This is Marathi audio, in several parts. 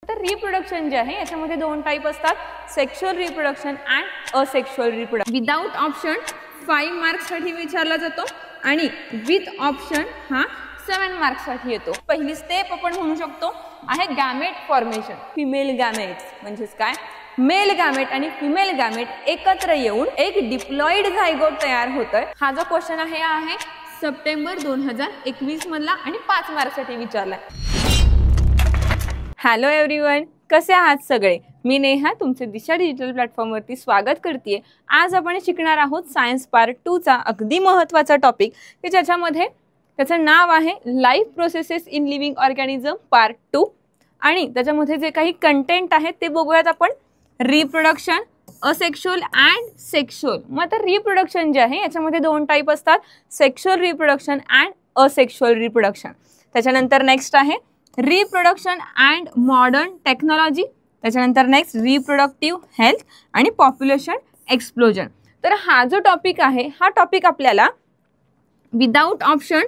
तर रिप्रोडक्शन जे आहे याच्यामध्ये दोन टाइप असतात, sexual reproduction and asexual reproduction. Without option 5 marks साठी विचारला जातो आणि विथ ऑप्शन हा 7 मार्क्स साठी येतो. पहिली स्टेप आपण म्हणू शकतो आहे गॅमेट फॉर्मेशन. फिमेल गॅमेट्स म्हणजेच काय, मेल गॅमेट आणि फिमेल गॅमेट एकत्र येऊन एक डिप्लॉइड झायगोट तयार होतोय. हा जो क्वेश्चन आहे सप्टेंबर 2021 मधला आणि 5 मार्क्स साठी विचारलाय. हॅलो एव्हरीवन, कसे आहात सगळे? मी नेहा तुमचे दिशा डिजिटल प्लॅटफॉर्मवरती स्वागत करते. आज आपण शिकणार आहोत सायन्स पार्ट 2 चा अगदी महत्त्वाचा टॉपिक, की ज्याच्यामध्ये त्याचं नाव आहे life processes in living organism part 2. आणि त्याच्यामध्ये जे काही कंटेंट आहेत ते बघूयात आपण. Reproduction, asexual and sexual. मग आता रिप्रोडक्शन जे आहे याच्यामध्ये दोन टाइप असतात, sexual reproduction and asexual reproduction. त्याच्यानंतर नेक्स्ट आहे रिप्रोडक्शन अँड मॉडर्न टेक्नॉलॉजी. त्याच्यानंतर नेक्स्ट रिप्रोडक्टिव्ह हेल्थ आणि पॉप्युलेशन एक्सप्लोजन. तर हा जो टॉपिक आहे हा टॉपिक आपल्याला विदाउट ऑप्शन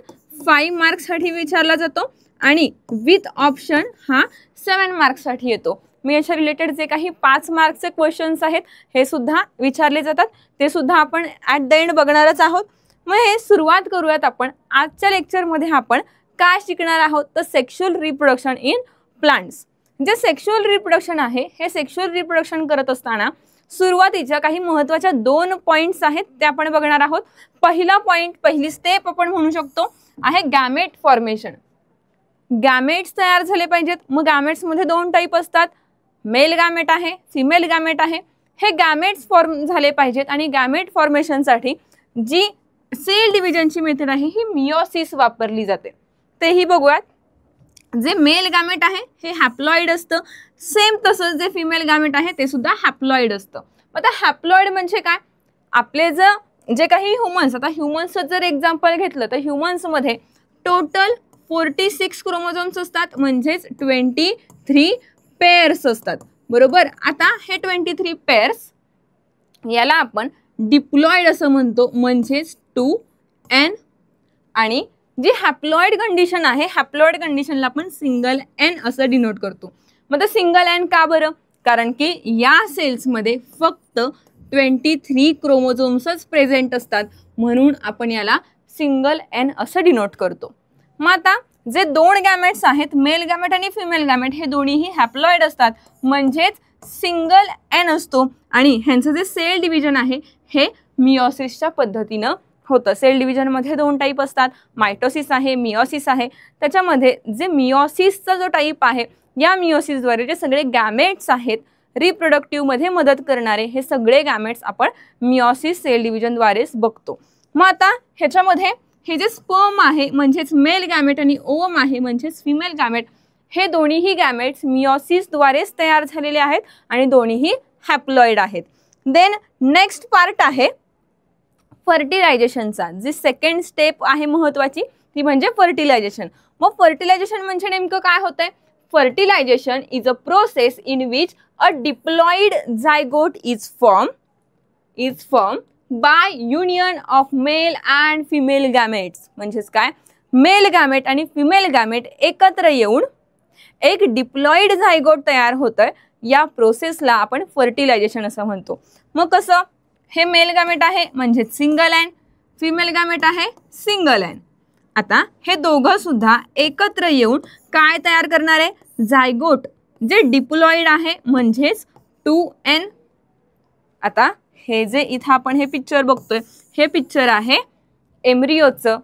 5 मार्क्ससाठी विचारला जातो आणि विथ ऑप्शन हा 7 मार्क्ससाठी येतो. मी याच्या रिलेटेड जे काही 5 मार्क्सचे क्वेश्चन्स आहेत हे सुद्धा विचारले जातात, ते सुद्धा आपण ॲट द एंड बघणारच आहोत. मग हे सुरुवात करूयात आपण. आजच्या लेक्चरमध्ये आपण काय शिकणार आहोत तर सेक्शुअल रिप्रोडक्शन इन प्लांट्स. जे सेक्शुअल रिप्रोडक्शन आहे हे सेक्शुअल रिप्रोडक्शन करत असताना सुरुवातीच्या काही महत्त्वाच्या 2 पॉईंट्स आहेत ते आपण बघणार आहोत. पहिला पॉईंट, पहिली स्टेप आपण म्हणू शकतो आहे गॅमेट फॉर्मेशन. गॅमेट्स तयार झाले पाहिजेत. मग गॅमेट्समध्ये दोन टाईप असतात, मेल गॅमेट आहे, फिमेल गॅमेट आहे. हे गॅमेट्स फॉर्म झाले पाहिजेत आणि गॅमेट फॉर्मेशनसाठी जी सेल डिव्हिजनची मेथड आहे ही मियोसिस वापरली जाते. तेही बघूयात. जे मेल गॅमेट आहे हे हॅप्लॉइड असतं, सेम तसंच जे फिमेल गॅमेट आहे ते सुद्धा हॅप्लॉइड असतं. आता हॅप्लॉइड म्हणजे काय, आपले जे काही ह्युमन्स, आता ह्युमन्सचं जर एक्झाम्पल घेतलं तर ह्युमन्समध्ये टोटल 46 क्रोमोझोम्स असतात, म्हणजेच 23 पेअर्स असतात, बरोबर. आता हे 23 पेअर्स याला आपण डिप्लॉइड असं म्हणतो, म्हणजेच 2n. आणि जी हॅप्लॉइड कंडिशन आहे, हॅप्लॉइड कंडिशनला आपण सिंगल n असं डिनोट करतो. मग सिंगल n का बरं? कारण की या सेल्समध्ये फक्त 23 क्रोमोझोम्सच प्रेझेंट असतात, म्हणून आपण याला सिंगल n असं डिनोट करतो. मग आता जे 2 गॅमेट्स आहेत, मेल गॅमेट आणि फिमेल गॅमेट, हे दोन्हीही हॅप्लॉइड असतात, म्हणजेच सिंगल n असतो. आणि ह्यांचं जे सेल डिव्हिजन आहे हे मियोसिसच्या पद्धतीनं होतं. सेल डिव्हिजनमध्ये 2 टाईप असतात, मायटोसिस आहे, मियोसिस आहे. त्याच्यामध्ये जे मियोसिसचा जो टाईप आहे, या मियोसिसद्वारे जे सगळे गॅमेट्स आहेत रिप्रोडक्टिव्हमध्ये मदत करणारे, हे सगळे गॅमेट्स आपण मियोसिस सेल डिव्हिजनद्वारेच बघतो. मग आता ह्याच्यामध्ये हे जे स्पर्म आहे म्हणजेच मेल गॅमेट आणि ओवम आहे म्हणजेच फिमेल गॅमेट, हे दोन्हीही गॅमेट्स मियोसिसद्वारेच तयार झालेले आहेत आणि दोन्हीही हॅप्लॉइड आहेत. देन नेक्स्ट पार्ट आहे फर्टिलायझेशनचा. जी सेकंड स्टेप आहे महत्त्वाची ती म्हणजे फर्टिलायझेशन. मग फर्टिलायझेशन म्हणजे नेमकं काय होतंय? Fertilisation is a process in which a diploid zygote is form by union of male and female gametes. म्हणजेच काय, मेल गॅमेट आणि फिमेल गॅमेट एकत्र येऊन एक डिप्लॉइड झायगोट तयार होतंय. या प्रोसेसला आपण फर्टिलायझेशन असं म्हणतो. मग कसं, हे मेल गॅमेट आहे म्हणजे सिंगल n, फिमेल गॅमेट आहे सिंगल n. आता हे दोघं सुद्धा एकत्र येऊन काय तयार करणार आहे? झायगोट जे डिप्लॉइड आहे म्हणजेच 2n. आता हे जे इथं आपण हे पिक्चर बघतोय, हे पिक्चर आहे एम्ब्रियोचं,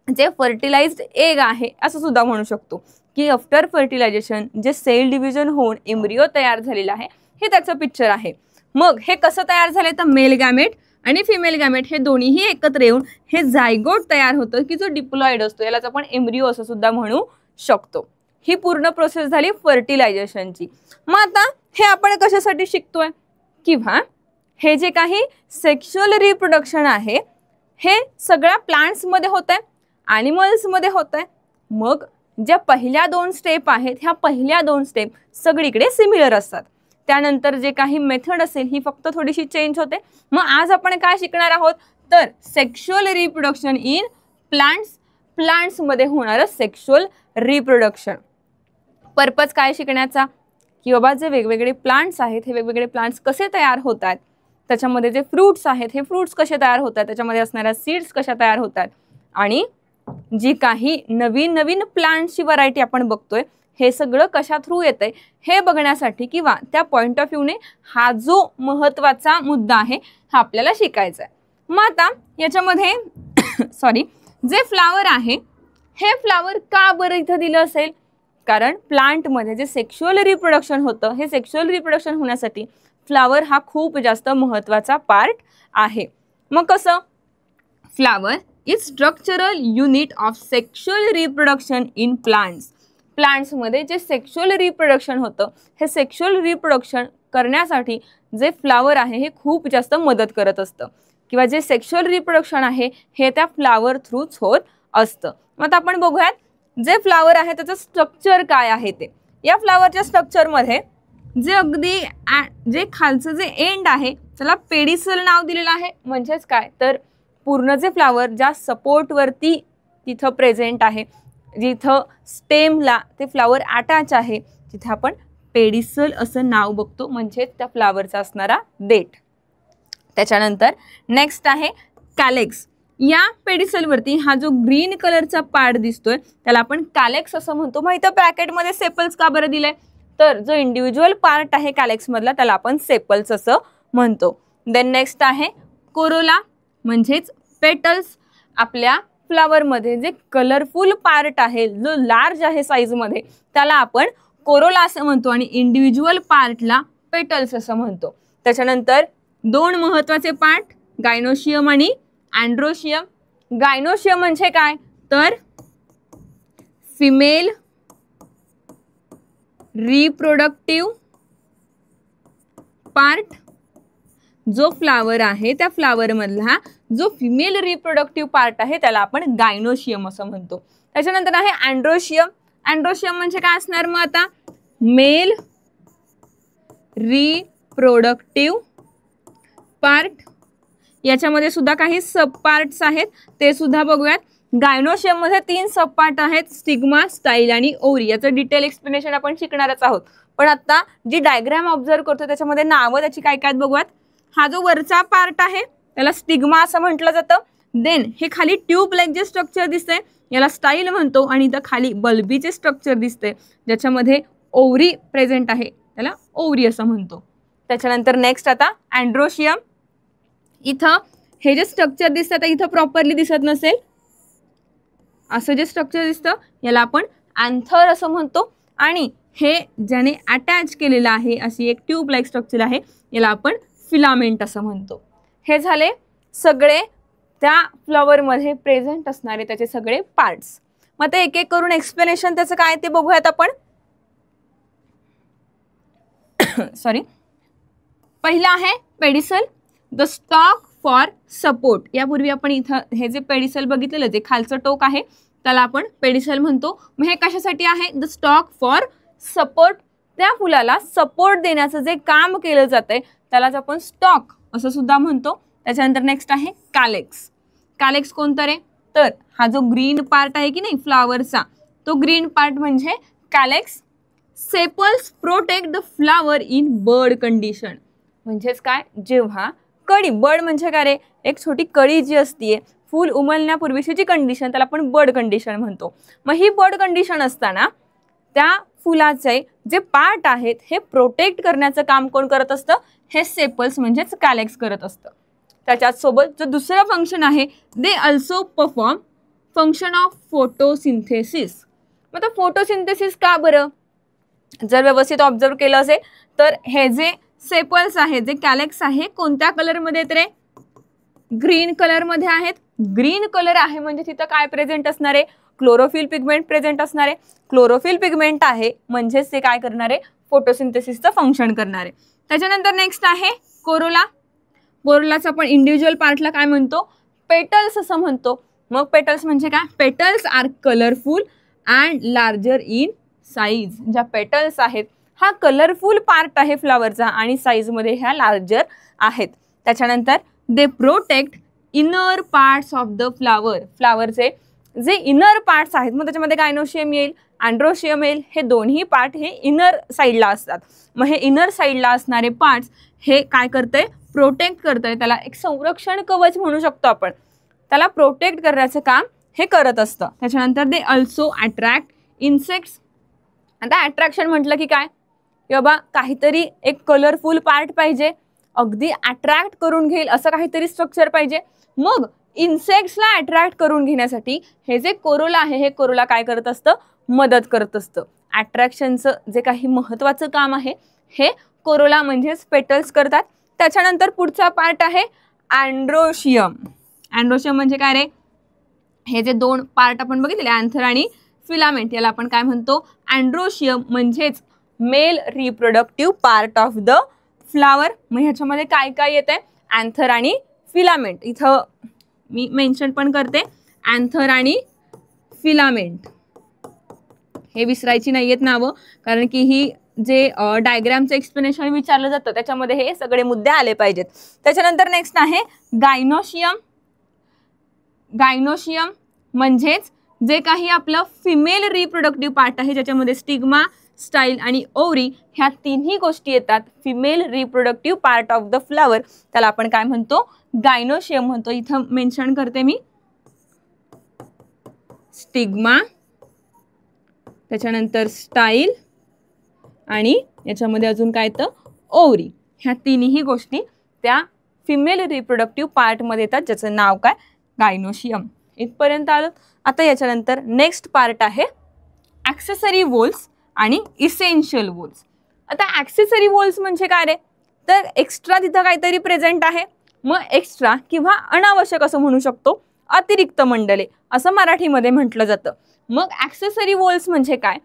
जे फर्टिलाइज्ड एग आहे असं सुद्धा म्हणू शकतो. की आफ्टर फर्टिलायझेशन जे सेल डिव्हिजन होऊन एम्ब्रियो तयार झालेला आहे हे त्याचं पिक्चर आहे. मग हे कसं तयार झाले तर मेल गॅमेट आणि फिमेल गॅमेट हे दोन्हीही एकत्र येऊन हे झायगोट तयार होतं की जो डिप्लॉइड असतो, यालाच आपण एम्ब्रियो असं सुद्धा म्हणू शकतो. ही पूर्ण प्रोसेस झाली फर्टिलायझेशनची. मग आता हे आपण कशासाठी शिकतोय, किंवा हे जे काही सेक्शुअल रिप्रोडक्शन आहे हे सगळ्या प्लांट्समध्ये होत आहे, ॲनिमल्समध्ये होत आहे. मग ज्या पहिल्या 2 स्टेप आहेत ह्या पहिल्या 2 स्टेप सगळीकडे सिमिलर असतात. त्यानंतर जे काही मेथड असेल ही फक्त थोडीशी चेंज होते. मग आज आपण काय शिकणार आहोत तर सेक्शुअल रिप्रोडक्शन इन प्लांट्समध्ये होणारं सेक्शुअल रिप्रोडक्शन. पर्पज काय शिकण्याचा की बाबा जे वेगवेगळे प्लांट्स आहेत हे वेगवेगळे प्लांट्स कसे तयार होतात, त्याच्यामध्ये जे फ्रूट्स आहेत हे फ्रूट्स कसे तयार होतात, त्याच्यामध्ये असणाऱ्या सीड्स कशा तयार होतात, आणि जी काही नवीन नवीन प्लांट्सची व्हरायटी आपण बघतोय हे सगळं कशा थ्रू येतंय हे बघण्यासाठी किंवा त्या पॉइंट ऑफ व्ह्यूने हा जो महत्त्वाचा मुद्दा आहे हा आपल्याला शिकायचा आहे. मग आता याच्यामध्ये सॉरी जे फ्लावर आहे हे फ्लावर का बरं इथं दिलं असेल, कारण प्लांटमध्ये जे सेक्शुअल रिप्रोडक्शन होतं हे सेक्शुअल रिप्रोडक्शन होण्यासाठी फ्लावर हा खूप जास्त महत्त्वाचा पार्ट आहे. मग कसं, flower is structural unit of sexual reproduction in plants. प्लांट्समध्ये जे सेक्शुअल रिप्रोडक्शन होतं हे सेक्शुअल रिप्रोडक्शन करण्यासाठी जे फ्लावर आहे हे खूप जास्त मदत करत असतं किंवा जे सेक्शुअल रिप्रोडक्शन आहे हे त्या फ्लावर थ्रूच होत असतं. मग आता आपण बघूयात जे फ्लावर आहे त्याचं स्ट्रक्चर काय आहे ते. या फ्लावरच्या स्ट्रक्चरमध्ये जे अगदी जे खालचं जे एंड आहे त्याला पेडिसल नाव दिलेलं आहे. म्हणजेच काय तर पूर्ण जे फ्लावर ज्या सपोर्टवरती तिथं प्रेझेंट आहे, जिथं स्टेमला ते फ्लावर अटॅच आहे तिथे आपण पेडिसल असं नाव बघतो, म्हणजे त्या फ्लावरचा असणारा देठ. त्याच्यानंतर नेक्स्ट आहे कॅलेक्स. या पेडिसलवरती हा जो ग्रीन कलरचा पार्ट दिसतोय त्याला आपण कॅलेक्स असं म्हणतो. मग इथं ब्रॅकेटमध्ये सेपल्स का बरं दिलंय, तर जो इंडिव्हिज्युअल पार्ट आहे कॅलेक्समधला त्याला आपण सेपल्स असं म्हणतो. देन नेक्स्ट आहे कोरोला, म्हणजेच पेटल्स. आपल्या फ्लावरमध्ये जे कलरफुल पार्ट आहे जो लार्ज आहे साईजमध्ये त्याला आपण कोरोला असं म्हणतो आणि इंडिव्हिज्युअल पार्टला पेटल्स असं म्हणतो. त्याच्यानंतर दोन महत्त्वाचे पार्ट गायनोशियम आणि अँड्रोशियम. गायनोशियम म्हणजे काय तर फिमेल रिप्रोडक्टिव्ह पार्ट. जो फ्लावर आहे त्या फ्लावरमधला जो फिमेल रिप्रोडक्टिव्ह पार्ट आहे त्याला आपण गायनोशियम असं म्हणतो. त्याच्यानंतर आहे अँड्रोशियम. अँड्रोशियम म्हणजे काय असणार मग आता मेल रिप्रोडक्टिव्ह पार्ट. याच्यामध्ये सुद्धा काही सब पार्ट्स आहेत ते सुद्धा बघूयात. गायनोशियम मध्ये 3 सब पार्ट आहेत, स्टिग्मा, स्टाईल आणि ओव्हरी. याचं डिटेल एक्सप्लेनेशन आपण शिकणारच आहोत, पण आता जी डायग्राम ऑब्झर्व करतो त्याच्यामध्ये नावं त्याची काय काय बघूयात. हा जो वरचा पार्ट आहे त्याला स्टिग्मा असं म्हटलं जातं. देन हे खाली ट्यूब लाईक जे स्ट्रक्चर दिसतंय याला स्टाईल म्हणतो आणि इथं खाली बल्बीचे स्ट्रक्चर दिसते ज्याच्यामध्ये ओव्हरी प्रेझेंट आहे त्याला ओव्हरी असं म्हणतो. त्याच्यानंतर नेक्स्ट आता अँड्रोशियम. इथं हे जे स्ट्रक्चर दिसतं आता इथं प्रॉपरली दिसत नसेल, असं जे स्ट्रक्चर दिसतं याला आपण अँथर असं म्हणतो आणि हे ज्याने अटॅच केलेलं आहे अशी एक ट्यूब लाईक स्ट्रक्चर आहे याला आपण फिलामेंट असं म्हणतो. हे झाले सगळे त्या फ्लॉवरमध्ये प्रेझेंट असणारे त्याचे सगळे पार्ट्स. मग ते एक एक करून एक्सप्लेनेशन त्याचं काय ते बघूयात आपण. सॉरी, पहिला आहे pedicel, the stock for support. यापूर्वी आपण इथं हे जे पेडिसल बघितलेलं जे खालचं टोक आहे त्याला आपण पेडिसल म्हणतो. मग हे कशासाठी आहे, द स्टॉक फॉर सपोर्ट. त्या फुलाला सपोर्ट देण्याचं जे काम केलं जातंय त्यालाच आपण स्टॉक असं सुद्धा म्हणतो. त्याच्यानंतर नेक्स्ट आहे कॅलेक्स. कॅलेक्स कोणतं रे, तर हा जो ग्रीन पार्ट आहे की नाही फ्लावरचा तो ग्रीन पार्ट म्हणजे calyx. Sepals protect the flower in bud condition. म्हणजेच काय, जेव्हा कळी, बर्ड म्हणजे काय रे, एक छोटी कळी जी असते फूल उमलण्यापूर्वीची जी कंडिशन त्याला आपण बर्ड कंडिशन म्हणतो. मग ही बर्ड कंडिशन असताना त्या फुलाचे जे पार्ट आहेत हे प्रोटेक्ट करण्याचं काम कोण करत असतं, हे सेपल्स म्हणजेच कॅलेक्स करत असतं. त्याच्यासोबत जो दुसरं फंक्शन आहे they also perform function of photosynthesis. मग तो फोटोसिंथेसिस का बरं, जर व्यवस्थित ऑब्झर्व केलं असेल तर हे जे सेपल्स आहेत जे कॅलेक्स आहे कोणत्या कलरमध्ये आहेत रे, ग्रीन कलरमध्ये आहेत. ग्रीन कलर आहे म्हणजे तिथं काय प्रेझेंट असणार आहे, क्लोरोफिल पिगमेंट प्रेझेंट असणार आहे. क्लोरोफिल पिगमेंट आहे म्हणजेच ते काय करणार आहे, फोटोसिंथेसिसचं फंक्शन करणार आहे. त्याच्यानंतर नेक्स्ट आहे कोरोला. कोरोलाचं आपण इंडिव्हिज्युअल पार्टला काय म्हणतो, पेटल्स असं म्हणतो. मग पेटल्स म्हणजे काय, petals are colourful and larger in size. ज्या पेटल्स आहेत हा कलरफुल पार्ट आहे फ्लावरचा आणि साईजमध्ये ह्या लार्जर आहेत. त्याच्यानंतर they protect inner parts of the flower. फ्लावरचे जे इनर पार्ट्स आहेत, मग त्याच्यामध्ये गायनोशियम येईल, अँड्रोशियम येईल, हे दोन्ही पार्ट हे इनर साईडला असतात. मग हे इनर साईडला असणारे पार्ट्स हे काय करतंय, प्रोटेक्ट करतंय, त्याला एक संरक्षण कवच म्हणू शकतो आपण, त्याला प्रोटेक्ट करण्याचं काम हे करत असतं. त्याच्यानंतर दे अल्सो अट्रॅक्ट इन्सेक्ट्स. आता अट्रॅक्शन म्हटलं की काय, बाबा काहीतरी एक कलरफुल पार्ट पाहिजे, अगदी अट्रॅक्ट करून घेईल असं काहीतरी स्ट्रक्चर पाहिजे. मग इन्सेक्ट्सला अट्रॅक्ट करून घेण्यासाठी हे जे कोरोला आहे, हे कोरोला काय करत असतं, मदत करत असतं. अट्रॅक्शनचं जे काही महत्त्वाचं काम आहे हे कोरोला म्हणजेच पेटल्स करतात. त्याच्यानंतर पुढचा पार्ट आहे अँड्रोशियम. अँड्रोशियम म्हणजे काय रे, हे जे दोन पार्ट आपण बघितले अँथर आणि फिलामेंट, याला आपण काय म्हणतो, अँड्रोशियम म्हणजेच male reproductive part of the flower. मग ह्याच्यामध्ये काय काय येते, अँथर आणि फिलामेंट. इथं मी मेन्शन पण करते, अँथर आणि फिलामेंट हे विसरायची नाही आहेत नावं, कारण की ही जे डायग्रामचं एक्सप्लेनेशन विचारलं जातं त्याच्यामध्ये हे सगळे मुद्दे आले पाहिजेत. त्याच्यानंतर नेक्स्ट आहे गायनोशियम. गायनोशियम म्हणजेच जे काही आपलं फिमेल रिप्रोडक्टिव्ह पार्ट आहे, ज्याच्यामध्ये स्टिग्मा, स्टाईल आणि ओव्हरी ह्या तिन्ही गोष्टी येतात. Female reproductive part of the flower, त्याला आपण काय म्हणतो, गायनोशियम म्हणतो. इथं मेन्शन करते मी, स्टिग्मा, त्याच्यानंतर स्टाईल आणि याच्यामध्ये अजून काय तर ओव्हरी, ह्या तिन्ही गोष्टी त्या फिमेल रिप्रोडक्टिव्ह पार्टमध्ये येतात, ज्याचं नाव काय, गायनोशियम. इथपर्यंत आलं. आता याच्यानंतर नेक्स्ट पार्ट आहे ॲक्सेसरी वॉल्स आणि इसेन्शियल वॉल्स. आता ॲक्सेसरी वॉल्स म्हणजे काय रे, तर एक्स्ट्रा तिथं काहीतरी प्रेझेंट आहे, मग एक्स्ट्रा किंवा अनावश्यक असं म्हणू शकतो, अतिरिक्त मंडले असं मराठीमध्ये म्हटलं जातं. मग ॲक्सेसरी वॉल्स म्हणजे काय,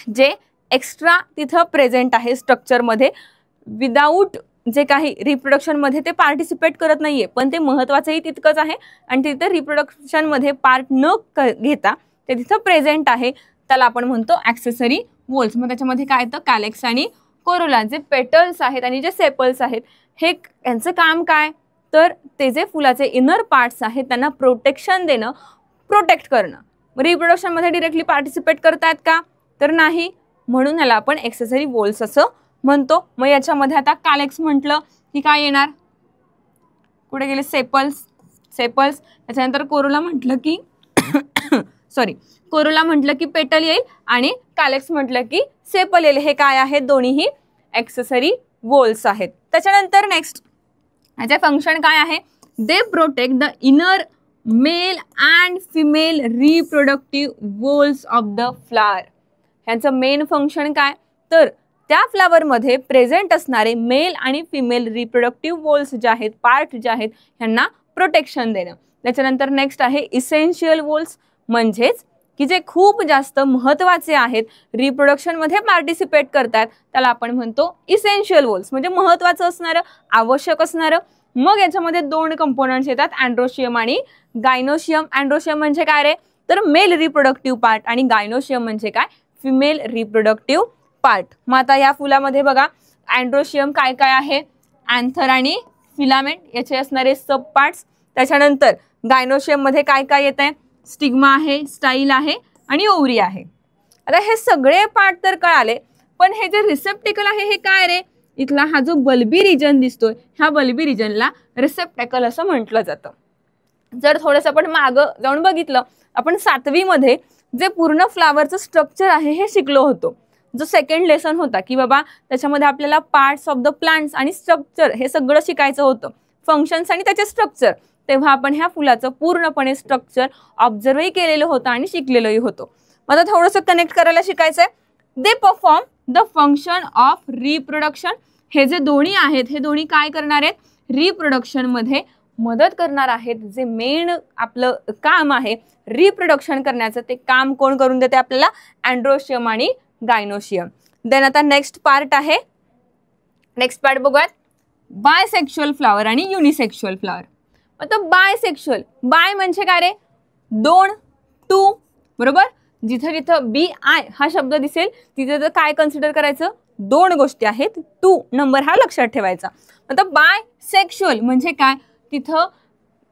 जे एक्स्ट्रा तिथं प्रेझेंट आहे स्ट्रक्चरमध्ये, विदाऊट जे काही रिप्रोडक्शनमध्ये ते पार्टिसिपेट करत नाही आहे, पण ते महत्त्वाचंही तितकंच आहे आणि तिथं रिप्रोडक्शनमध्ये पार्ट न घेता ते तिथं प्रेझेंट आहे, त्याला आपण म्हणतो ॲक्सेसरी वॉल्स. मग त्याच्यामध्ये काय येतं, कॅलेक्स आणि कोरोला, जे पेटल्स आहेत आणि जे सेपल्स आहेत, हे यांचं काम काय, तर ते जे फुलाचे इनर पार्ट्स आहेत त्यांना प्रोटेक्शन देणं, प्रोटेक्ट करणं. रिप्रोडक्शनमध्ये डिरेक्टली पार्टिसिपेट करतायत का, तर नाही, म्हणून याला आपण ॲक्सेसरी वॉल्स असं म्हणतो. मग याच्यामध्ये आता कॅलेक्स म्हटलं की काय येणार, कुठे गेले, सेपल्स. सेपल्स. त्याच्यानंतर कोरोला म्हटलं की कोरोला म्हटलं की पेटल येईल आणि कॅलेक्स म्हटलं की सेपल येईल. हे काय आहेत, दोन्हीही ॲक्सेसरी वॉल्स आहेत. त्याच्यानंतर नेक्स्ट याचे फंक्शन काय आहे, they protect the inner male and female reproductive whorls of the flower. ह्यांचं मेन फंक्शन काय, तर त्या फ्लावरमध्ये प्रेझेंट असणारे मेल आणि फिमेल रिप्रोडक्टिव्ह वॉल्स जे आहेत, पार्ट जे आहेत, ह्यांना प्रोटेक्शन देणं. त्याच्यानंतर नेक्स्ट आहे इसेन्शियल वॉल्स, म्हणजेच की जे खूप जास्त महत्त्वाचे आहेत, रिप्रोडक्शनमध्ये पार्टिसिपेट करतात, त्याला आपण म्हणतो इसेन्शियल वॉल्स, म्हणजे महत्त्वाचं असणारं, आवश्यक असणारं. मग याच्यामध्ये दोन कंपोनंट्स येतात, अँड्रोशियम आणि गायनोशियम. अँड्रोशियम म्हणजे काय रे, तर मेल रिप्रोडक्टिव्ह पार्ट आणि गायनोशियम म्हणजे काय, फिमेल रिप्रोडक्टिव्ह पार्ट. मग आता या फुलामध्ये बघा अँड्रोशियम काय काय आहे, अँथर आणि फिलामेंट याचे असणारे सब पार्ट्स. त्याच्यानंतर गायनोशियममध्ये काय काय येत आहे, स्टिग्मा आहे, स्टाईल आहे आणि ओव्हरी आहे. आता हे सगळे पार्ट तर कळाले, पण हे जे रिसेप्टिकल आहे हे काय रे, इथला हा जो बल्बी रिजन दिसतोय, ह्या बल्बी रिजनला रिसेप्टिकल असं म्हटलं जातं. जर थोडंसं आपण मागं जाऊन बघितलं, आपण 7वी मध्ये जे पूर्ण फ्लावरचं स्ट्रक्चर आहे हे शिकलो होतो, जो सेकंड लेसन होता, की बाबा त्याच्यामध्ये आपल्याला पार्ट्स ऑफ द प्लांट्स आणि स्ट्रक्चर हे सगळं शिकायचं होतं, फंक्शन्स आणि त्याचे स्ट्रक्चर. तेव्हा आपण ह्या फुलाचं पूर्णपणे स्ट्रक्चर ऑब्झर्वही केलेलं होतं आणि शिकलेलंही होतं. आता थोडंसं कनेक्ट करायला शिकायचं आहे. They perform the function of reproduction. हे जे दोन्ही आहेत, हे दोन्ही काय करणार आहेत, रिप्रोडक्शनमध्ये मदत करणार आहेत. जे मेन आपलं काम आहे रिप्रोडक्शन करण्याचं, ते काम कोण करून देते आपल्याला, अँड्रोशियम आणि गायनोशियम. देन आता नेक्स्ट पार्ट आहे, नेक्स्ट पार्ट बघूयात, बायसेक्शुअल फ्लावर आणि युनिसेक्शुअल फ्लावर. आता बायसेक्शुअल, बाय म्हणजे काय रे, दोन, टू, बरोबर. जिथं जिथं BI हा शब्द दिसेल तिथे तर काय कन्सिडर करायचं, दोन गोष्टी आहेत, 2 नंबर हा लक्षात ठेवायचा. आता बायसेक्शुअल म्हणजे काय, तिथं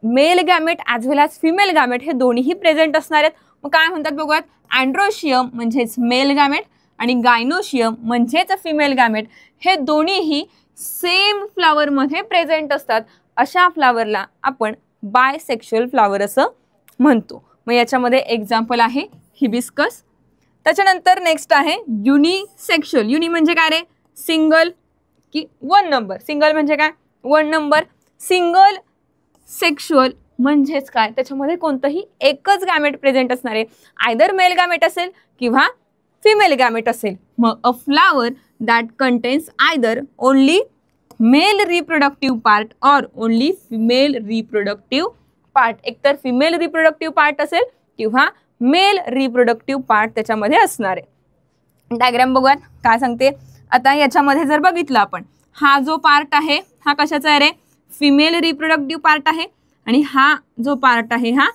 मेल गॅमेट ॲज वेल ॲज फिमेल गॅमेट हे दोन्हीही प्रेझेंट असणार आहेत. मग काय म्हणतात बघूयात. अँड्रोशियम म्हणजेच मेल गॅमेट आणि गायनोशियम म्हणजेच फिमेल गॅमेट हे दोन्हीही सेम फ्लावरमध्ये प्रेझेंट असतात. अशा फ्लावरला आपण बायसेक्शुअल फ्लावर असं म्हणतो. मग याच्यामध्ये एक्झाम्पल आहे हिबिस्कस. त्याच्यानंतर नेक्स्ट आहे युनिसेक्शुअल. युनि म्हणजे काय रे, सिंगल की वन नंबर. सिंगल म्हणजे काय, वन नंबर. सिंगल सेक्शुअल म्हणजेच काय, त्याच्यामध्ये कोणतंही एकच गॅमेट प्रेझेंट असणार आहे. आयदर मेल गॅमेट असेल किंवा फिमेल गॅमेट असेल. मग अ flower that contains either only male reproductive part or only female reproductive part. एकतर फिमेल रिप्रोडक्टिव्ह पार्ट असेल किंवा मेल रिप्रोडक्टिव्ह पार्ट त्याच्यामध्ये असणार आहे. डायग्राम बघूयात काय सांगते. आता याच्यामध्ये जर बघितलं आपण, हा जो पार्ट आहे हा कशाचा आहे रे, फिमेल रिप्रोडक्टिव्ह पार्ट आहे आणि हा जो पार्ट आहे हा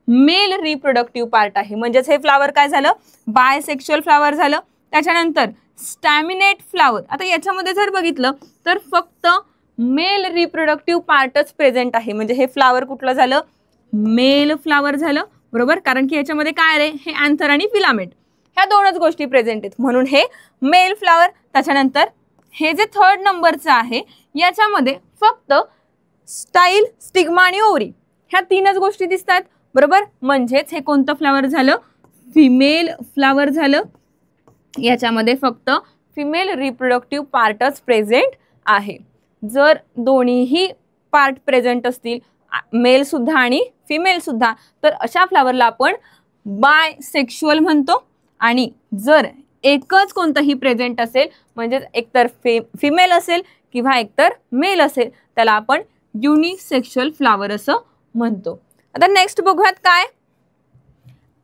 मेल रिप्रोडक्टिव्ह पार्ट आहे. म्हणजेच हे फ्लावर काय झालं, बायसेक्शुअल फ्लावर झालं. त्याच्यानंतर स्टॅमिनेट फ्लावर. आता याच्यामध्ये जर बघितलं तर फक्त मेल रिप्रोडक्टिव्ह पार्टच प्रेझेंट आहे. म्हणजे हे फ्लावर कुठलं झालं, मेल फ्लावर झालं, बरोबर. कारण की याच्यामध्ये काय रे, हे अँथर आणि फिलामेंट ह्या दोनच गोष्टी प्रेझेंट आहेत म्हणून हे मेल फ्लावर. त्याच्यानंतर हे जे थर्ड नंबरचं आहे याच्यामध्ये फक्त स्टाईल, स्टिग्मा आणि ओव्हरी ह्या तीनच गोष्टी दिसतात, बरोबर. म्हणजेच हे कोणतं फ्लावर झालं, फिमेल फ्लावर झालं. याच्यामध्ये फक्त फिमेल रिप्रोडक्टिव्ह पार्टच प्रेझेंट आहे. जर दोन्हीही पार्ट प्रेझेंट असतील, मेल सुद्धा आणि फिमेल सुद्धा, तर अशा फ्लावरला आपण बायसेक्शुअल म्हणतो. आणि जर एकच कोणतंही प्रेझेंट असेल, म्हणजेच एकतर फिमेल असेल किंवा एकतर मेल असेल, त्याला आपण युनिसेक्शुअल फ्लावर असं म्हणतो. आता नेक्स्ट बघूयात काय,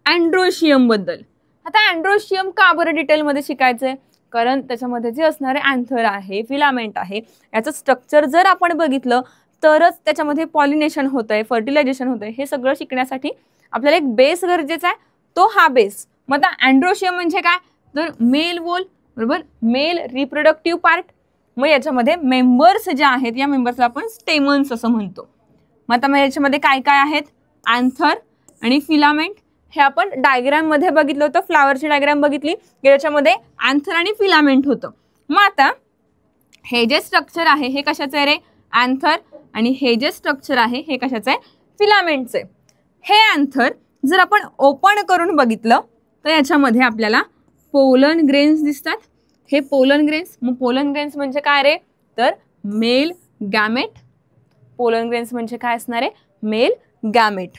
अँड्रोशियम बद्दल. आता अँड्रोशियम का बरं डिटेलमध्ये शिकायचं आहे, कारण त्याच्यामध्ये जे असणारे अँथर आहे, फिलामेंट आहे, याचं स्ट्रक्चर जर आपण बघितलं तरच त्याच्यामध्ये पॉलिनेशन होतं आहे, फर्टिलायझेशन होतं आहे. हे सगळं शिकण्यासाठी आपल्याला एक बेस गरजेचा आहे, तो हा बेस. मग आता अँड्रोशियम म्हणजे काय, तर मेल वॉल, बरोबर, मेल रिप्रोडक्टिव्ह पार्ट. मग याच्यामध्ये मेंबर्स ज्या आहेत या मेंबर्सला आपण स्टेमन्स असं म्हणतो. मग आता याच्यामध्ये काय काय आहेत, अँथर आणि फिलामेंट. हे आपण डायग्राममध्ये बघितलं होतं, फ्लावरची डायग्राम बघितली की याच्यामध्ये अँथर आणि फिलामेंट होतं. मग आता हे जे स्ट्रक्चर आहे हे कशाचं आहे रे, अँथर. आणि हे जे स्ट्रक्चर आहे हे कशाचं आहे, फिलामेंटचं आहे. हे अँथर जर आपण ओपन करून बघितलं तर याच्यामध्ये आपल्याला पोलन ग्रेन्स दिसतात. हे पोलन ग्रेन्स. मग पोलन ग्रेन्स म्हणजे काय रे, तर मेल गॅमेट. पोलन ग्रेन्स म्हणजे काय असणार आहे, मेल गॅमेट.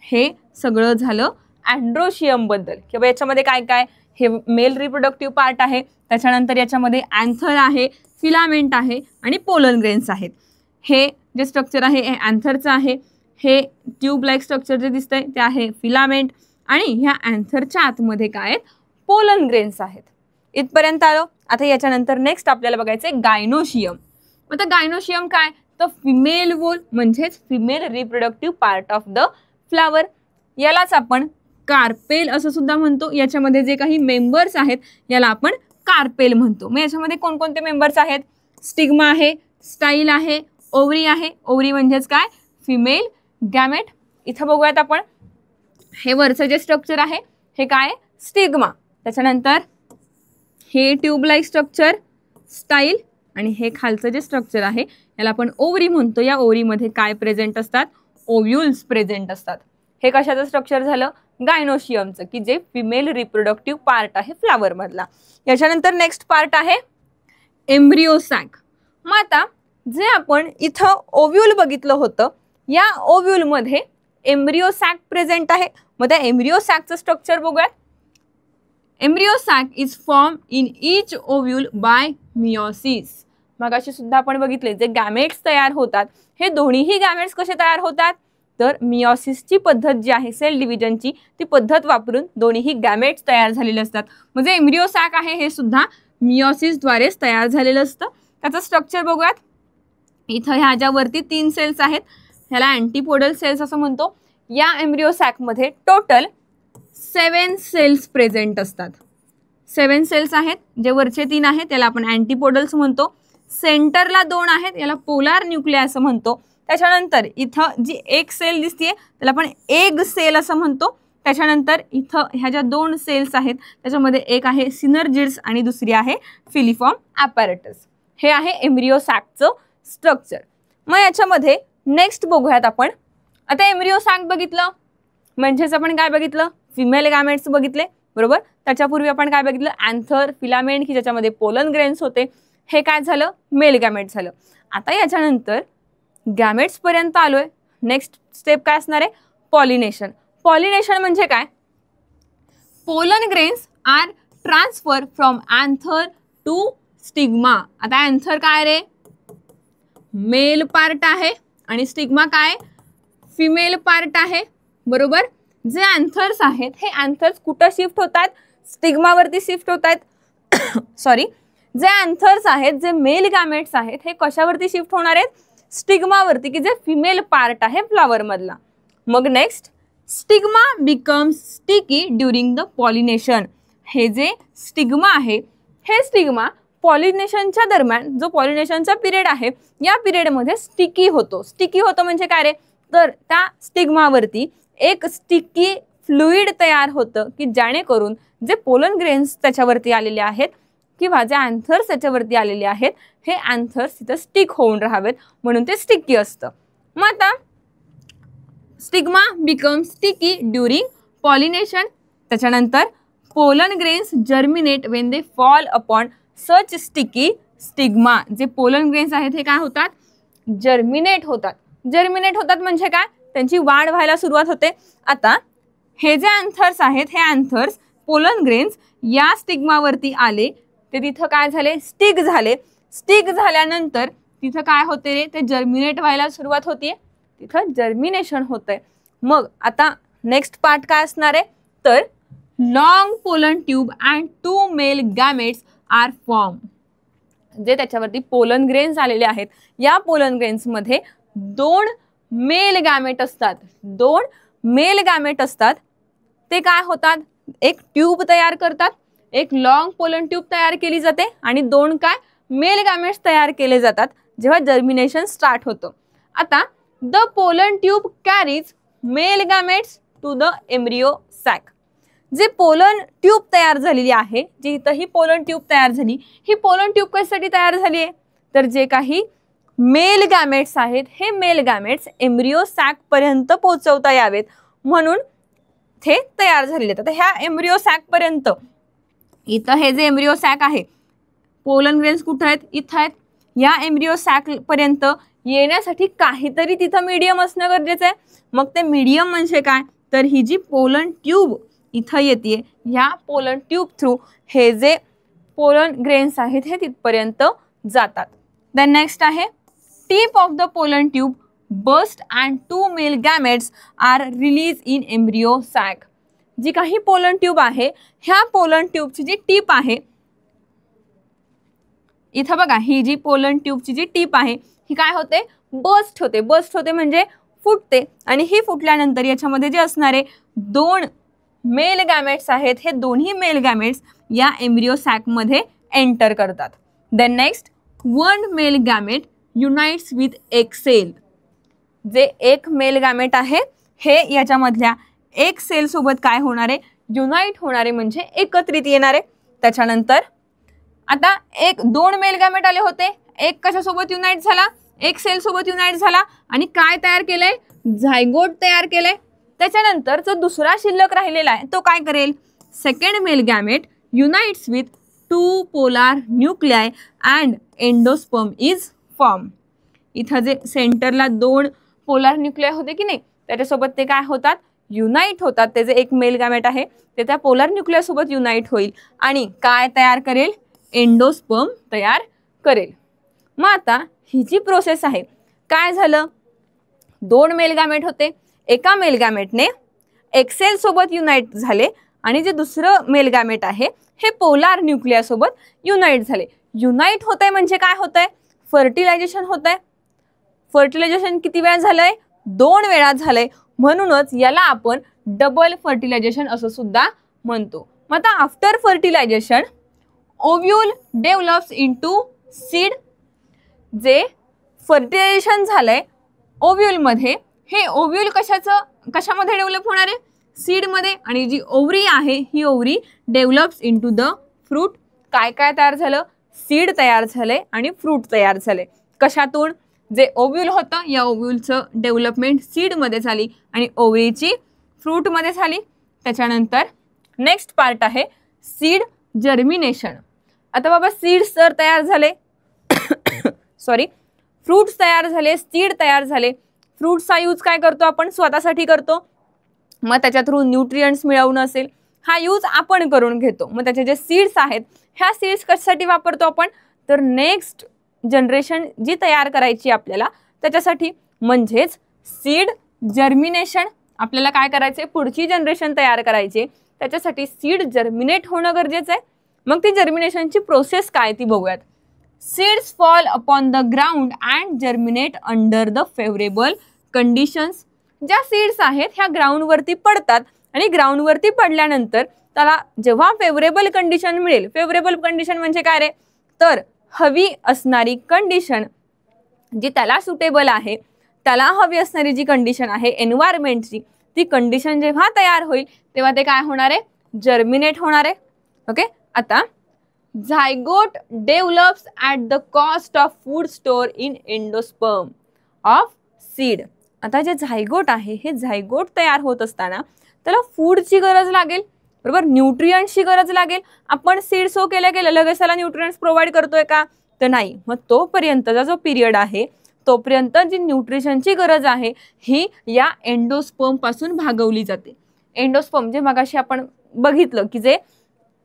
हे सगळं झालं अँड्रोशियम बद्दल, किंवा याच्यामध्ये काय काय, हे मेल रिप्रोडक्टिव्ह पार्ट आहे, त्याच्यानंतर याच्यामध्ये अँथर आहे, फिलामेंट आहे आणि पोलन ग्रेन्स आहेत. हे जे स्ट्रक्चर आहे हे अँथरचं आहे. हे ट्यूब लाईक स्ट्रक्चर जे दिसतंय ते आहे फिलामेंट. आणि ह्या अँथरच्या आतमध्ये काय आहेत, पोलन ग्रेन्स आहेत. इथपर्यंत आलो. आता याच्यानंतर नेक्स्ट आपल्याला बघायचं आहे गायनोशियम. आता गायनोशियम काय, तर फिमेल वॉल म्हणजेच female reproductive part of the flower. यालाच आपण कार्पेल असं सुद्धा म्हणतो. याच्यामध्ये जे काही मेंबर्स आहेत याला आपण कार्पेल म्हणतो. मग याच्यामध्ये कोणकोणते मेंबर्स आहेत, स्टिग्मा आहे, स्टाईल आहे, ओव्हरी आहे. ओव्हरी म्हणजेच काय, फिमेल गॅमेट. इथं बघूयात आपण, हे वरचं जे स्ट्रक्चर आहे हे काय, स्टिग्मा. त्याच्यानंतर हे ट्यूब लाईक स्ट्रक्चर स्टाईल. आणि हे खालचं जे स्ट्रक्चर आहे याला आपण ओव्हरी म्हणतो. या ओव्हरीमध्ये काय प्रेझेंट असतात, ओव्ह्यूल्स प्रेझेंट असतात. हे कशाचं स्ट्रक्चर झालं, गायनोशियमचं, की जे फिमेल रिप्रोडक्टिव्ह पार्ट आहे फ्लावर मधला. याच्यानंतर नेक्स्ट पार्ट आहे एम्ब्रिओसॅक. मग आता जे आपण इथं ओव्ह्यूल बघितलं होतं, या ओव्ह्यूलमध्ये एम्ब्रिओसॅक प्रेझेंट आहे. मग त्या एम्ब्रिओसॅकचं स्ट्रक्चर बघूयात. Embryo sac is form in each ovule by meiosis. मगाशी सुद्धा आपण बघितले जे गॅमेट्स तयार होतात, हे दोन्हीही गॅमेट्स कसे तयार होतात, तर मियोसिसची पद्धत जी आहे, सेल डिव्हिजनची, ती पद्धत वापरून दोन्हीही गॅमेट्स तयार झालेले असतात. म्हणजे एम्ब्रिओसॅक आहे हे सुद्धा मियोसिसद्वारेच तयार झालेलं असतं. त्याचं स्ट्रक्चर बघूयात. इथं ह्या ज्यावरती 3 सेल्स आहेत ह्याला अँटीपोडल सेल्स असं म्हणतो. या एम्ब्रिओसॅकमध्ये टोटल 7 सेल्स प्रेझेंट असतात. 7 सेल्स आहेत. जे वरचे 3 आहेत त्याला आपण अँटीपोडल्स म्हणतो. सेंटरला 2 आहेत, याला पोलार न्यूक्लिया असं म्हणतो. त्याच्यानंतर इथं जी एक सेल दिसते त्याला आपण एग सेल असं म्हणतो. त्याच्यानंतर इथं ह्या ज्या 2 सेल्स आहेत त्याच्यामध्ये एक आहे सिनर्जिड्स आणि दुसरी आहे फिलिफॉर्म ॲपॅरेटस. हे आहे एम्ब्रिओ सॅकचं स्ट्रक्चर. मग याच्यामध्ये नेक्स्ट बघूयात आपण. आता एम्ब्रिओ सॅक बघितलं म्हणजेच आपण काय बघितलं, फिमेल गॅमेट्स बघितले बरोबर. त्याच्यापूर्वी आपण काय बघितलं, अँथर, फिलामेंट की ज्याच्यामध्ये पोलन ग्रेन्स होते. हे काय झालं, मेल गॅमेट झालं. आता याच्यानंतर गॅमेट्स पर्यंत आलोय. नेक्स्ट स्टेप काय असणार आहे, पॉलिनेशन. पॉलिनेशन म्हणजे काय, pollen grains are transfer from anther to stigma. आता अँथर काय रे, मेल पार्ट आहे आणि स्टिग्मा काय, फिमेल पार्ट आहे बरोबर. जे अँथर्स आहेत हे अँथर्स कुठं शिफ्ट होतात, स्टिग्मावरती शिफ्ट होत आहेत. सॉरी, जे अँथर्स आहेत, जे मेल गॅमेट्स आहेत हे कशावरती शिफ्ट होणार आहेत, स्टिग्मावरती की जे फिमेल पार्ट आहे फ्लॉवर मधला. मग next, stigma becomes sticky during the pollination. हे जे स्टिग्मा आहे हे स्टिग्मा पॉलिनेशनच्या दरम्यान, जो पॉलिनेशनचा पिरियड आहे या पिरियडमध्ये स्टिकी होतो. स्टिकी होतो म्हणजे काय रे, तर त्या स्टिग्मावरती एक स्टिकी फ्लुइड तयार होतं की जेणेकरून जे पोलन ग्रेन्स त्याच्यावरती आलेले आहेत किंवा जे अँथर्स त्याच्यावरती आलेले आहेत हे अँथर्स तिथं स्टिक होऊन राहावेत म्हणून ते स्टिकी असतं. मग आता stigma become sticky during pollination. त्याच्यानंतर pollen grains germinate when they fall upon such sticky stigma. जे पोलन ग्रेन्स आहेत हे काय होतात, जर्मिनेट होतात. जर्मिनेट होतात म्हणजे काय, त्यांची वाढ व्हायला सुरुवात होते. आता हे जे अँथर्स आहेत हे अँथर्स पोलन ग्रेन्स या स्टिग्मावरती आले, ते तिथं काय झाले, स्टिक झाले. स्टिक झाल्यानंतर तिथं काय होते रे, ते जर्मिनेट व्हायला सुरुवात होतीये, तिथं जर्मिनेशन होतंय. मग आता नेक्स्ट पार्ट काय असणार आहे, तर long pollen tube and 2 male gametes are form. जे त्याच्यावरती पोलन ग्रेन्स आलेले आहेत या पोलन ग्रेन्समध्ये 2 मेल गॅमेट असतात. 2 मेल गॅमेट असतात. ते काय होतात, एक ट्यूब तयार करतात, एक लॉंग पोलन ट्यूब तयार केली जाते आणि 2 काय मेल गॅमेट्स तयार केले जातात जेव्हा जर्मिनेशन स्टार्ट होतं. आता the pollen tube carries male gametes to the embryo sac. जे पोलन ट्यूब तयार झालेली आहे, जी इथं ही पोलन ट्यूब तयार झाली, ही पोलन ट्यूब कशासाठी तयार झाली आहे, तर जे काही मेल गॅमेट्स आहेत हे मेल गॅमेट्स एम्ब्रिओ सॅक पर्यंत पोहोचवता यावेत म्हणून ते तयार झालेले आहेत. आता ह्या एम्ब्रिओ सॅक पर्यंत इथं हे जे एम्ब्रिओ सॅक आहे, पोलन ग्रेन्स कुठं आहेत, इथं आहेत. या एम्ब्रिओ सॅक पर्यंत येण्यासाठी काहीतरी तिथं मीडियम असणं गरजेचं आहे. मग ते मीडियम म्हणजे काय, तर ही जी पोलन ट्यूब इथं येते, ह्या पोलन ट्यूब थ्रू हे जे पोलन ग्रेन्स आहेत हे तिथपर्यंत जातात. देन नेक्स्ट आहे tip of the pollen tube burst and 2 male gametes are release in embryo sac. जी काही पोलन ट्यूब आहे ह्या पोलन ट्यूबची जी टिप आहे, इथं बघा ही जी पोलन ट्यूबची जी टिप आहे ही काय होते, बस्ट होते. बस्ट होते म्हणजे फुटते आणि ही फुटल्यानंतर याच्यामध्ये जे असणारे 2 मेल गॅमेट्स आहेत हे दोन्ही मेल गॅमेट्स या एम्ब्रिओ सॅकमध्ये एंटर करतात. Then next 1 male gamete unites with egg cell. जे एक मेल गॅमेट आहे हे याच्यामधल्या एक सेल सोबत काय होणार आहे, युनाइट होणारे म्हणजे एकत्रित येणारे. त्याच्यानंतर आता 2 मेल गॅमेट आले होते, एक कशासोबत युनाइट झाला, एक सेल सोबत युनाइट झाला आणि काय तयार केलंय, झायगोट तयार केलंय. त्याच्यानंतर जो दुसरा शिल्लक राहिलेला आहे तो काय करेल, second male gamete unites with 2 polar nuclei and endosperm is form. इथं जे सेंटरला 2 पोलार न्यूक्लिआय होते की नाही त्याच्यासोबत ते काय होतात, युनाइट होतात. ते जे एक मेल गॅमेट आहे ते त्या पोलार न्यूक्लिआय सोबत युनाइट होईल आणि काय तयार करेल, एंडोस्पर्म तयार करेल. मग आता ही जी प्रोसेस आहे, काय झालं, 2 मेल गॅमेट होते, एका मेल गॅमेटने एक सेल सोबत युनाइट झाले आणि जे दुसरं मेल गॅमेट आहे हे पोलार न्यूक्लिआय सोबत युनाइट झाले. युनाइट होतंय म्हणजे काय होतंय, फर्टिलायझेशन होतंय. फर्टिलायझेशन किती वेळा झालंय, 2 वेळा झालंय म्हणूनच याला आपण डबल फर्टिलायझेशन असं सुद्धा म्हणतो. मग आता after fertilization ovule develops into seed. जे फर्टिलायझेशन झालंय ओव्ह्यूलमध्ये हे ओव्ह्यूल कशामध्ये डेव्हलप होणार आहे? सीडमध्ये. आणि जी ओव्हरी आहे ही ovary develops into the fruit. काय काय तयार झालं? सीड तयार झाले आणि फ्रूट तयार झाले. कशातून? जे ओव्ह्यूल होतं या ओव्ह्यूलचं डेव्हलपमेंट सीडमध्ये झाली आणि ओव्हरीची फ्रूटमध्ये झाली. त्याच्यानंतर नेक्स्ट पार्ट आहे सीड जर्मिनेशन. आता बाबा सीड्स तर तयार झाले सॉरी फ्रूट्स तयार झाले, सीड तयार झाले. फ्रूट्सचा यूज काय करतो आपण? स्वतःसाठी करतो. मग त्याच्या थ्रू न्यूट्रिएंट्स मिळवणं असेल हा यूज आपण करून घेतो. मग त्याचे जे सीड्स आहेत ह्या सीड्स कशासाठी वापरतो आपण? तर नेक्स्ट जनरेशन जी तयार करायची आपल्याला त्याच्यासाठी. म्हणजेच सीड जर्मिनेशन आपल्याला काय करायचे? पुढची जनरेशन तयार करायची. त्याच्यासाठी सीड जर्मिनेट होणं गरजेचं आहे. मग ती जर्मिनेशनची प्रोसेस काय ती बघूयात. Seeds fall upon the ground and germinate under the favourable conditions. ज्या सीड्स आहेत ह्या ग्राउंडवरती पडतात आणि ग्राउंडवरती पडल्यानंतर त्याला जेव्हा फेवरेबल कंडिशन मिळेल, फेवरेबल कंडिशन म्हणजे काय रे? तर हवी असणारी कंडिशन जी त्याला सुटेबल आहे, त्याला हवी असणारी जी कंडिशन आहे एन्व्हायरमेंटची, ती कंडिशन जेव्हा तयार होईल तेव्हा ते काय होणार आहे? जर्मिनेट होणार आहे. ओके. आता zygote develops at the cost of food store in endosperm of seed. आता जे झायगोट आहे हे झायगोट तयार होत असताना त्याला फूडची गरज लागेल, बरोबर, न्यूट्रिएंट्सची गरज लागेल. आपण सीड सो केलं लगेच त्याला न्यूट्रिएंट्स प्रोव्हाइड करतोय का? तर नाही. मग तोपर्यंतचा जो पिरियड आहे तोपर्यंत जी न्यूट्रिशनची गरज आहे ही या एंडोस्पर्म पासून भागवली जाते. एंडोस्पर्म जे मगाशी आपण बघितलं की जे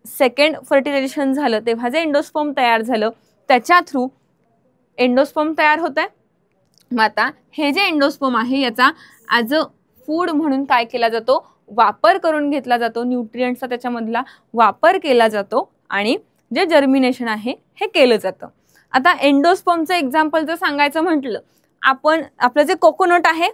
सेकंड फर्टिलायझेशन झालं तेव्हा जे एंडोस्पर्म तयार झालं त्याच्या थ्रू एंडोस्पर्म तयार होत आहे. मग आता हे जे एंडोस्पर्म आहे याचा ॲज अ फूड म्हणून काय केला जातो? वापर करून घेतला जातो. न्यूट्रिएंट्सचा त्याच्यामधला वापर केला जातो आणि जे जर्मिनेशन आहे हे केलं जातं. आता एंडोस्पर्मचं एक्झाम्पल जर सांगायचं म्हटलं, आपलं जे कोकोनट आहे,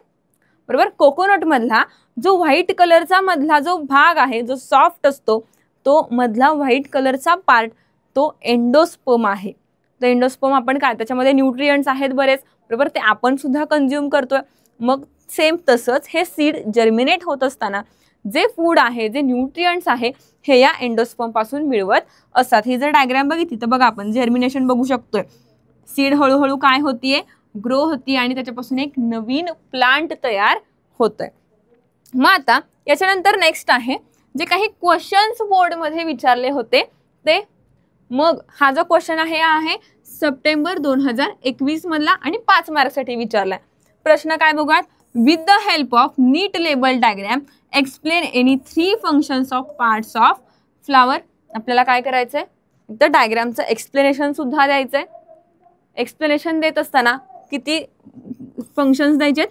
बरोबर, कोकोनटमधला जो व्हाईट कलरचा मधला जो भाग आहे जो सॉफ्ट असतो तो मधला व्हाईट कलरचा पार्ट तो एंडोस्पर्म आहे. तर एंडोस्पर्म आपण काय त्याच्यामध्ये न्यूट्रिएंट्स आहेत बरेच, बरोबर, ते आपण सुद्धा कन्झ्युम करतोय. मग सेम तसंच हे सीड जर्मिनेट होत असताना जे फूड आहे, जे न्यूट्रिएंट्स आहे हे या एंडोस्पर्म पासून मिळवत असतात. ही जर डायग्राम बघितली तर बघा आपण जर्मिनेशन बघू शकतोय. सीड हळूहळू काय होतीये? ग्रो होती आणि त्याच्यापासून एक नवीन प्लांट तयार होतोय. मग आता याच्यानंतर नेक्स्ट आहे जे काही क्वेश्चन्स बोर्डमध्ये विचारले होते ते. मग हा जो क्वेश्चन आहे सप्टेंबर 2021 मधला आणि 5 मार्क्ससाठी विचारलाय. प्रश्न काय बघूयात. With the help of neat label diagram explain any 3 functions of parts of flower. आपल्याला काय करायचंय? तर डायग्रामचं एक्सप्लेनेशन सुद्धा द्यायचंय. एक्सप्लेनेशन देत असताना किती फंक्शन्स द्यायचेत?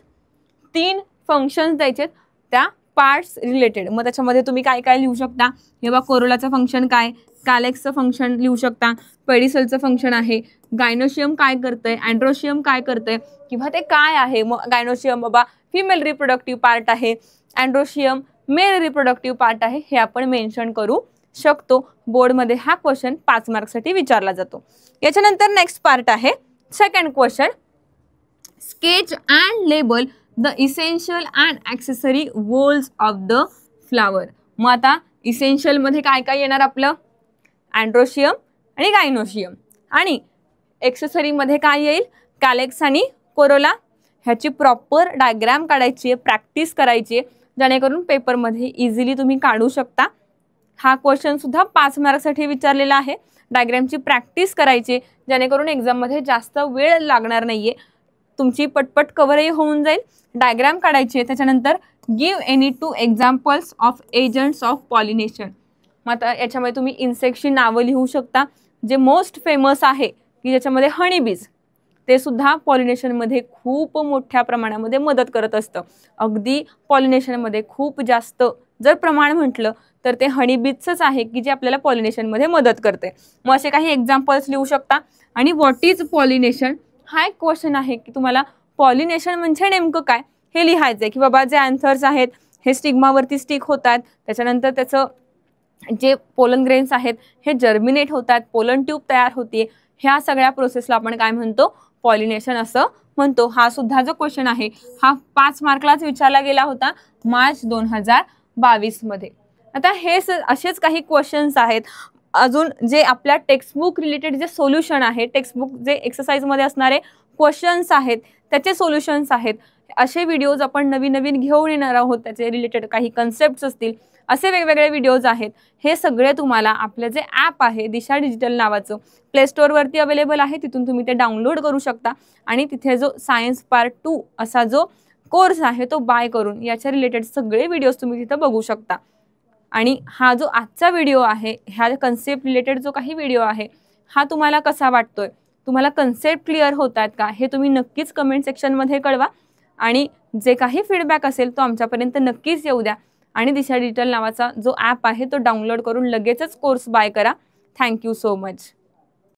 3 फंक्शन्स द्यायचेत त्या पार्ट्स रिलेटेड. मग त्याच्यामध्ये तुम्ही काय काय लिहू शकता? हे बघा, कोरोलाचं फंक्शन काय, कॅलेक्सचं फंक्शन लिहू शकता, पेडिसलचं फंक्शन आहे, गायनोशियम काय करतंय, अँड्रोशियम काय करतंय किंवा ते काय आहे. मग गायनोशियम बाबा फिमेल रिप्रोडक्टिव्ह पार्ट आहे, अँड्रोशियम मेल रिप्रोडक्टिव्ह पार्ट आहे, हे आपण मेन्शन करू शकतो. बोर्डमध्ये हा क्वेश्चन 5 मार्क्ससाठी विचारला जातो. याच्यानंतर नेक्स्ट पार्ट आहे second question. Sketch and label the essential and accessory whorls of the flower. मग आता इसेन्शियलमध्ये काय काय येणार आपलं? अँड्रोशियम आणि गायनोशियम. आणि ॲक्सेसरीमध्ये काय येईल? कॅलेक्स आणि कोरोला. ह्याची प्रॉपर डायग्राम काढायची आहे, प्रॅक्टिस करायची आहे, जेणेकरून पेपरमध्ये इझिली तुम्ही काढू शकता. हा क्वेश्चन सुद्धा 5 मार्क्ससाठी विचारलेला आहे. डायग्रामची प्रॅक्टिस करायची जेणेकरून एक्झाममध्ये जास्त वेळ लागणार नाहीये, तुमची पटपट कव्हरही होऊन जाईल. डायग्राम काढायची आहे. त्याच्यानंतर give any 2 examples of agents of pollination. मग आता याच्यामध्ये तुम्ही इन्सेक्टची नावं लिहू शकता जे मोस्ट फेमस आहे की ज्याच्यामध्ये हनीबीज, ते सुद्धा पॉलिनेशनमध्ये खूप मोठ्या प्रमाणामध्ये मदत करत असतं. अगदी पॉलिनेशनमध्ये खूप जास्त जर प्रमाण म्हटलं तर ते हनीबीजच आहे की जे आपल्याला पॉलिनेशनमध्ये मदत करते. मग असे काही एक्झाम्पल्स लिहू शकता. आणि व्हॉट इज पॉलिनेशन हा एक क्वेश्चन आहे की तुम्हाला पॉलिनेशन म्हणजे नेमकं काय हे लिहायचं आहे. की बाबा जे अँथर्स आहेत हे स्टिग्मावरती स्टिक होतात, त्याच्यानंतर त्याचं जे पोलन ग्रेन्स आहेत हे जर्मिनेट होतात, पोलन ट्यूब तयार होते. ह्या सगळ्या प्रोसेसला आपण काय म्हणतो? पॉलिनेशन असं म्हणतो हा सुद्धा जो क्वेश्चन आहे हा 5 मार्कलाच विचारला गेला होता मार्च 2022 मध्ये. आता हे असेच काही क्वेश्चन्स आहेत. अजून जे आपल्या टेक्स्टबुक रिलेटेड जे सोल्युशन आहे, टेक्स्टबुक जे एक्सरसाइजमध्ये असणारे क्वेश्चन्स आहेत त्याचे सोल्युशन्स आहेत, असे व्हिडिओज आपण नवीन नवीन घेऊन येणार आहोत. त्याचे रिलेटेड काही कन्सेप्ट्स असतील, असे वेगवेगळे व्हिडिओज आहेत. हे सगळे तुम्हाला आपलं जे ॲप आहे दिशा डिजिटल नावाचं प्ले स्टोअरवरती अवेलेबल आहे. तिथून तुम्ही ते डाउनलोड करू शकता आणि तिथे जो सायन्स पार्ट 2 असा जो कोर्स आहे तो बाय करून याच्या रिलेटेड सगळे व्हिडिओज तुम्ही तिथं बघू शकता. आणि हा जो आजचा व्हिडिओ आहे, ह्या कन्सेप्ट रिलेटेड जो काही व्हिडिओ आहे हा तुम्हाला कसा वाटतोय, तुम्हाला कन्सेप्ट क्लिअर होत आहेत का, हे तुम्ही नक्कीच कमेंट सेक्शनमध्ये कळवा. आणि जे काही फीडबॅक असेल तो आमच्यापर्यंत नक्कीच येऊ द्या. आणि दिशा डिजिटल नावाचा जो ॲप आहे तो डाउनलोड करून लगेचच कोर्स बाय करा. Thank you so much.